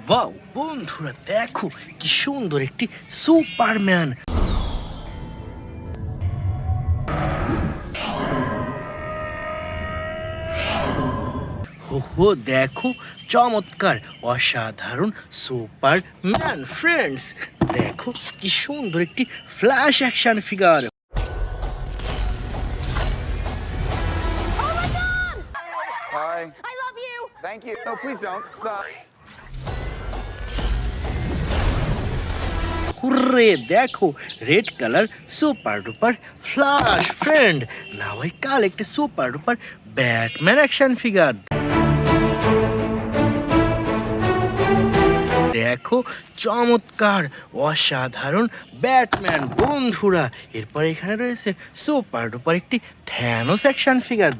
Wow বন্ধুরা, দেখো কি সুন্দর একটি সুপারম্যান। হো দেখো, চমৎকার অসাধারণ সুপারম্যান ফ্রেন্ডস। দেখো কি সুন্দর একটি flash action figure. Hi. I love you! Thank you. No, please don't. Hurray, দেখো red colour super duper flash friend. Now I collect a super duper Batman action figure. দেখো চমৎকার অসাধারণ ব্যাটম্যান বন্ধুরা। এরপর এখানে রয়েছে সুপার ডুপার একটি Thanos action figure.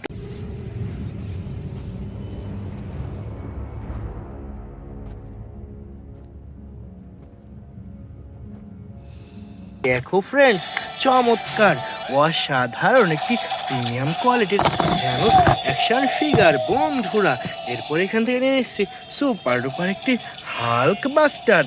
দেখো ফ্রেন্ডস, চমৎকার অসাধারণ একটি প্রিমিয়াম কোয়ালিটির থ্যানোস অ্যাকশন ফিগার বন্ধুরা। এরপর এখান থেকে নিয়ে এসেছি সুপার ডুপার একটি হাল্ক বাস্টার।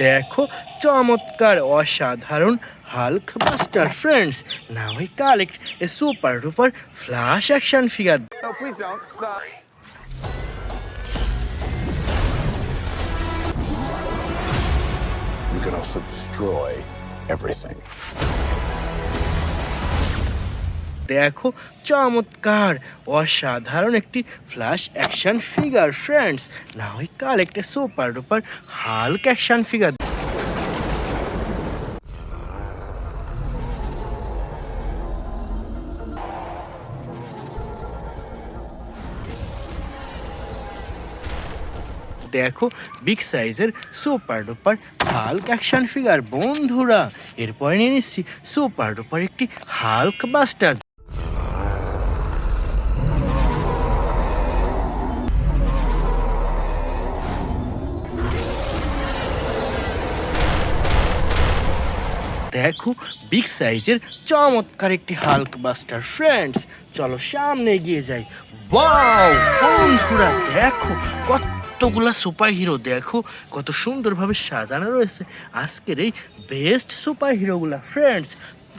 দেখো চমৎকার অসাধারণ Hulk buster friends. Now I collect a super duper flash action figure. No, please don't. You can also destroy everything. দেখো চমৎকার অসাধারণ একটি flash action figure friends. Now I collect a super duper Hulk action figure. দেখো big সাইজের super duper Hulk action figure বন্ধুরা। এরপরে নিয়ে নিচ্ছি সুপার ডুপার একটি হাল্ক বাস্টার। দেখো বিগ সাইজের চমৎকার একটি হাল্ক বাস্টার ফ্রেন্ডস। চলো সামনে এগিয়ে যাই। ওয়াও বন্ধুরা, দেখো কতগুলা সুপার হিরো, দেখো কত সুন্দরভাবে সাজানো রয়েছে আজকের এই বেস্ট সুপার হিরোগুলা ফ্রেন্ডস।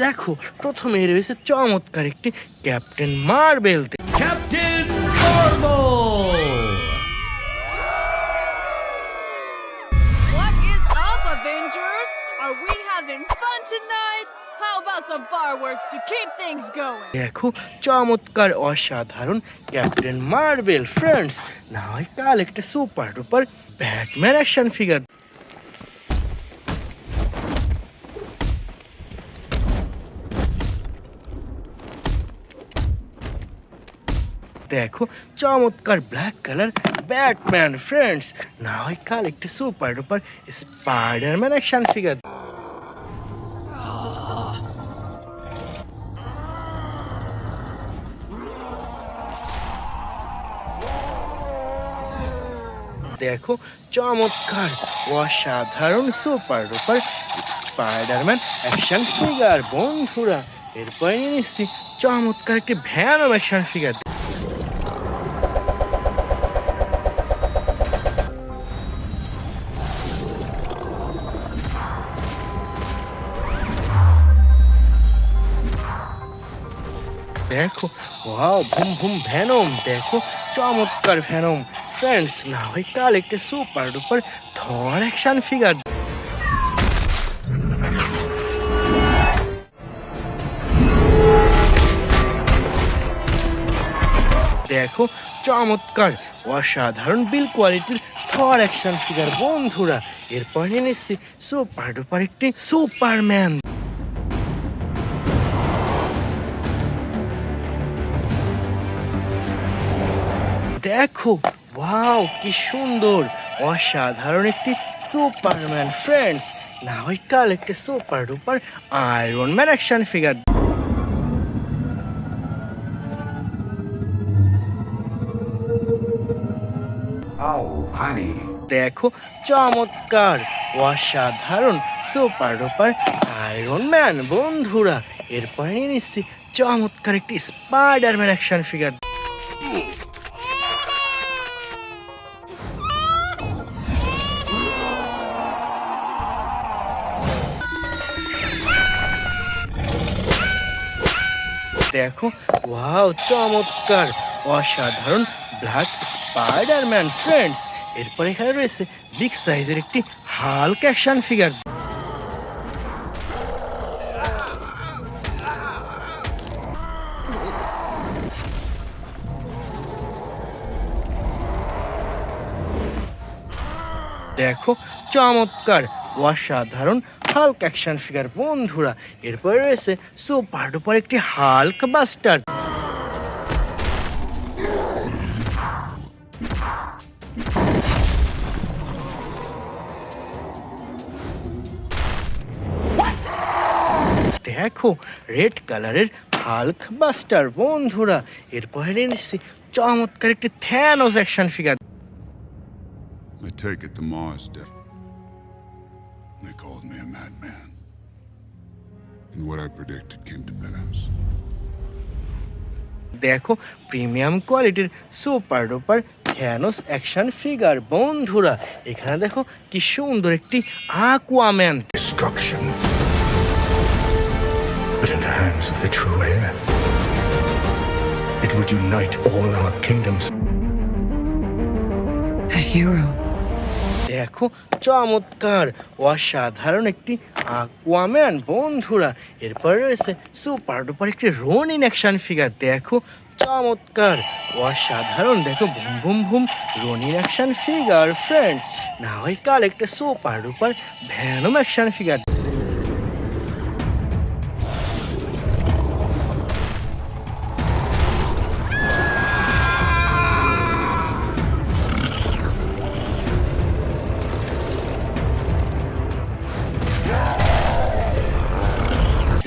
দেখো প্রথমে রয়েছে চমৎকার একটি captain marble. Captain Marvel! What is up, Avengers? Are we having fun tonight? How about some fireworks to keep things going? দেখো চমৎকার অসাধারণ captain marble friends. Now I collect a super duper Batman action figure. দেখো চমৎকার black colour Batman friends. Now I collect a super duper Spiderman action figure. দেখো চমৎকার অসাধারণ super duper Spiderman action figure বন্ধুরা। এরপরে নিয়ে নিচ্ছি চমৎকার একটি ভ্যানম অ্যাকশন ফিগার। দেখো ওয়াও ভুম ভুম ভ্যানম। দেখো চমৎকার ভ্যানম ফ্রেন্ডস। না হয় collect a super duper Thar action figure. দেখো চমৎকার অসাধারণ বিল কোয়ালিটির থর অ্যাকশন ফিগার বন্ধুরা। এরপর নিয়ে নিচ্ছি সুপার ডুপার একটি সুপারম্যান। দেখো ওয়াও কি সুন্দর অসাধারণ একটি সুপারম্যান ফ্রেন্ডস। না হয় collect a super duper iron man action figure. Oh, honey. দেখো চমৎকার অসাধারণ সুপার ডুপার আয়রন ম্যান বন্ধুরা। এরপরে নিয়ে নিচ্ছি চমৎকার একটি স্পাইডারম্যান অ্যাকশন ফিগার। দেখো ওয়াও চমৎকার অসাধারণ ব্ল্যাক স্পাইডারম্যান ফ্রেন্ডস। এরপর এখানে রয়েছে বিগ সাইজের একটি হাল্ক অ্যাকশন ফিগার। দেখো চমৎকার অসাধারণ হাল্ক অ্যাকশন ফিগার বন্ধুরা। এরপরে রয়েছে সুপার ডুপার একটি হাল্ক বাস্টার। দেখো রেড কালারের হাল্ক বাস্টার বন্ধুরা। এরপরে নিচ্ছি চমৎকার একটি Thanos action figure. I take it the Mars dead. They called me a madman. And what I predicted came to pass. দেখো প্রিমিয়াম কোয়ালিটির super duper Thanos action figure বন্ধুরা। এখানে দেখো কি সুন্দর একটি আকুয়াম্যান। Destruction. But in the hands of the true heir, it would unite all our kingdoms. A hero. দেখো চমৎকার অসাধারণ একটি আকুয়াম্যান বন্ধুরা। এরপর রয়েছে সুপার ডুপার একটি রোনিন অ্যাকশন ফিগার। দেখো চমৎকার অসাধারণ, দেখো boom boom boom Ronin action figure friends. না হয় collect super duper Venom action figure.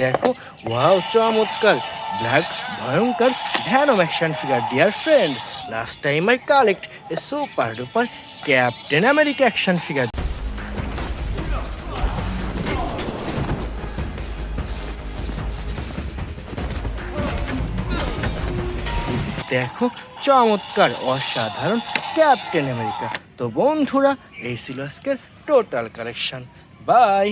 দেখো ওয়াও চমৎকার ব্ল্যাক ভয়ঙ্কর Venom action figure dear friend. Last time I collect a super duper captain America action figure. দেখো চমৎকার অসাধারণ captain America. তো বন্ধুরা এই ছিল আজকের টোটাল কালেকশন। বাই।